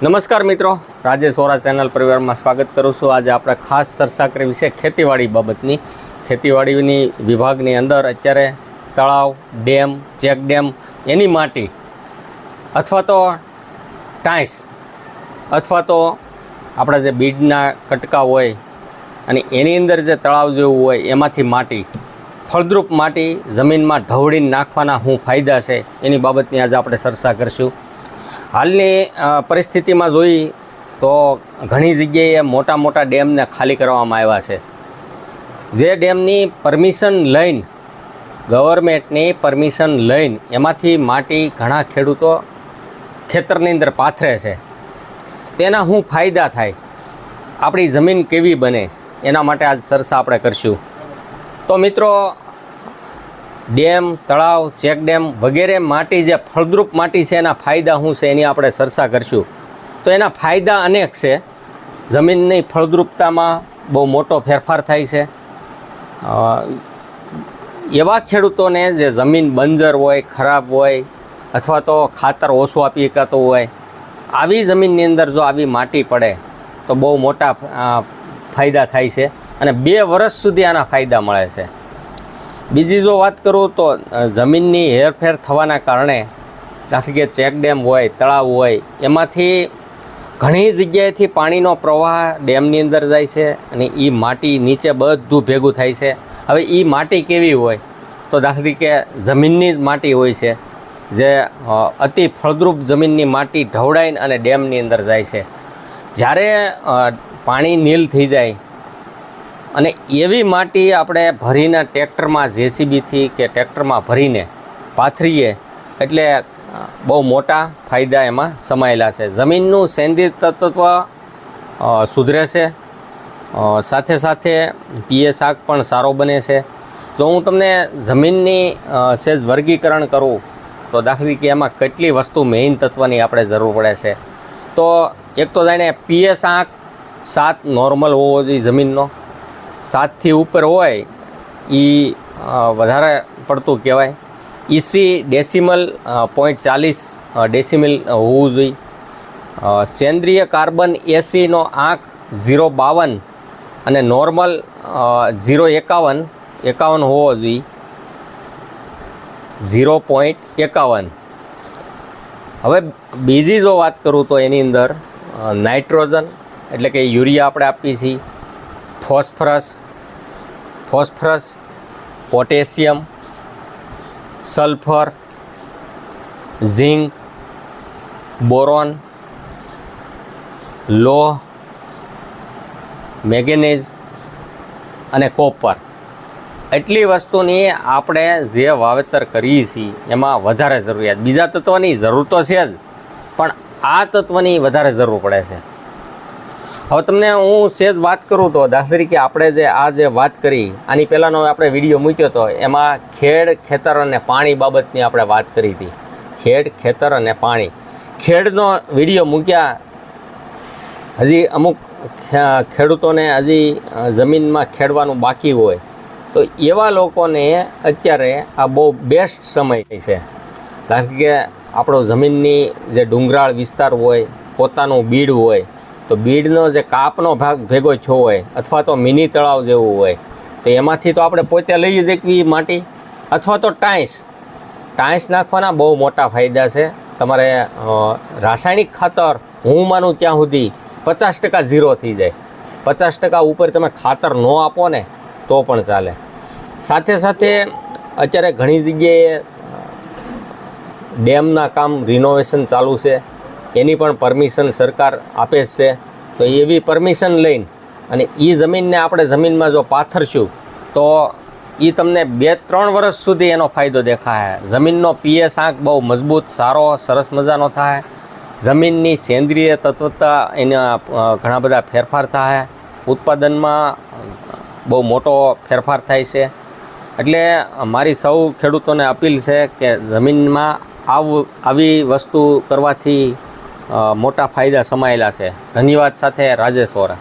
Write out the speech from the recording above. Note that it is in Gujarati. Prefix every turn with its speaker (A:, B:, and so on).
A: નમસ્કાર મિત્રો, રાજેશ વોરા ચેનલ પરિવારમાં સ્વાગત કરું છું। આજે આપણે ખાસ ચર્ચા કરી વિશે ખેતીવાડી બાબતની। ખેતીવાડીની વિભાગની અંદર અત્યારે તળાવ, ડેમ, ચેક ડેમ એની માટી અથવા તો ટાઈસ અથવા તો આપણા જે બીડના કટકા હોય અને એની અંદર જે તળાવ જેવું હોય એમાંથી માટી, ફળદ્રુપ માટી જમીનમાં ઢવળીને નાખવાના શું ફાયદા છે એની બાબતની આજે આપણે ચર્ચા કરીશું। હાલની પરિસ્થિતિમાં જોઈ તો ઘણી જગ્યાએ મોટા મોટા ડેમને ખાલી કરવામાં આવ્યા છે। જે ડેમની પરમિશન લઈને, ગવર્મેન્ટની પરમિશન લઈને એમાંથી માટી ઘણા ખેડૂતો ખેતરની અંદર પાથરે છે। તેના શું ફાયદા થાય, આપણી જમીન કેવી બને, એના માટે આજ ચર્ચા આપણે કરીશું। તો મિત્રો, ડેમ, તળાવ, ચેક ડેમ વગેરે માટી જે ફળદ્રુપ માટી છે એના ફાયદા શું છે એની આપણે ચર્ચા કરીશું। તો એના ફાયદા અનેક છે। જમીનની ફળદ્રુપતામાં બહુ મોટો ફેરફાર થાય છે। એવા ખેડૂતોને જે જમીન બંજર હોય, ખરાબ હોય અથવા તો ખાતર ઓછું આપી શકાતું હોય, આવી જમીનની અંદર જો આવી માટી પડે તો બહુ મોટા ફાયદા થાય છે અને 2 વર્ષ સુધી આના ફાયદા મળે છે। બીજી જો વાત કરું તો જમીનની હેરફેર થવાના કારણે, દાખલા કે ચેક ડેમ હોય, તળાવ હોય, એમાંથી ઘણી જગ્યાએથી પાણીનો પ્રવાહ ડેમની અંદર જાય છે અને એ માટી નીચે બધું ભેગું થાય છે। હવે એ માટી કેવી હોય તો દાખલા કે જમીનની જ માટી હોય છે, જે અતિ ફળદ્રુપ જમીનની માટી ઢવળાઈને અને ડેમની અંદર જાય છે। જ્યારે પાણી નીલ થઈ જાય અને એવી માટી આપણે ભરીને ટ્રેક્ટરમાં, જેસીબીથી કે ટ્રેક્ટરમાં ભરીને પાથરીએ એટલે બહુ મોટા ફાયદા એમાં સમાયેલા છે। જમીનનું સેન્દ્રિય તત્વ સુધરે છે, સાથે સાથે પીએચ પણ સારો બને છે। જો હું તમને જમીનની સહેજ વર્ગીકરણ કરું તો દાખલા કે એમાં કેટલી વસ્તુ મેઇન તત્વની આપણે જરૂર પડે છે। તો એક તો જાણે પીએચ 7 નોર્મલ હોવો જોઈએ જમીનનો, 7થી ઉપર હોય એ વધારે પડતું કહેવાય। ઇસી ડેસિમલ 0.40 ડેસિમલ હોવું જોઈએ। સેન્દ્રિય કાર્બન 80 નો આંક 0.52 અને નોર્મલ 0.51 હોવો જોઈએ, 0.51। હવે બીજી જો વાત કરું તો એની અંદર નાઇટ્રોજન એટલે કે યુરિયા આપણે આપીએ છીએ, phosphorus, potassium, sulphur, zinc, boron, લોહ, મેંગેનીઝ અને કોપર, એટલી વસ્તુની આપણે જે વાવેતર કરીએ છીએ એમાં વધારે જરૂરિયાત, બીજા તત્વની જરૂર તો છે જ પણ આ તત્વની વધારે જરૂર પડે છે। હવે તમને હું સહેજ વાત કરું તો દાખલા તરીકે આપણે જે વાત કરી આની પહેલાંનો આપણે વિડીયો મૂક્યો હતો, એમાં ખેડ, ખેતર અને પાણી બાબતની આપણે વાત કરી હતી। ખેડ, ખેતર અને પાણી, ખેડનો વિડીયો મૂક્યા, હજી અમુક ખેડૂતોને હજી જમીનમાં ખેડવાનું બાકી હોય તો એવા લોકોને અત્યારે આ બહુ બેસ્ટ સમય છે। કારણ કે આપણો જમીનની જે ડુંગરાળ વિસ્તાર હોય, પોતાનું બીડ હોય, તો બીડનો જે કાપનો ભાગ ભેગો થયો હોય અથવા તો મિની તળાવ જેવું હોય તો એમાંથી તો આપણે પોતે લઈ જ શકીએ માટી, અથવા તો ટાઈસ નાખવાના બહુ મોટા ફાયદા છે। તમારે રાસાયણિક ખાતર હું માનું ત્યાં સુધી 50% ઝીરો થઈ જાય, 50% ઉપર તમે ખાતર ન આપો ને તો પણ ચાલે। સાથે સાથે અત્યારે ઘણી જગ્યાએ ડેમના કામ રિનોવેશન ચાલુ છે, એની પણ પરમિશન સરકાર આપે જ છે। તો એવી પરમિશન લઈને અને એ જમીનને આપણે જમીનમાં જો પાથરશું તો એ તમને 2-3 વર્ષ સુધી એનો ફાયદો દેખાય। જમીનનો પીએચ બહુ મજબૂત, સારો, સરસ મજાનો થાય। જમીનની સેન્દ્રિય તત્વતા એના ઘણા બધા ફેરફાર થાય, ઉત્પાદનમાં બહુ મોટો ફેરફાર થાય છે। એટલે મારી સૌ ખેડૂતોને અપીલ છે કે જમીનમાં આવી વસ્તુ કરવાથી મોટા ફાયદા સમાયેલા છે। ધન્યવાદ સાથે રાજેશ વોરા।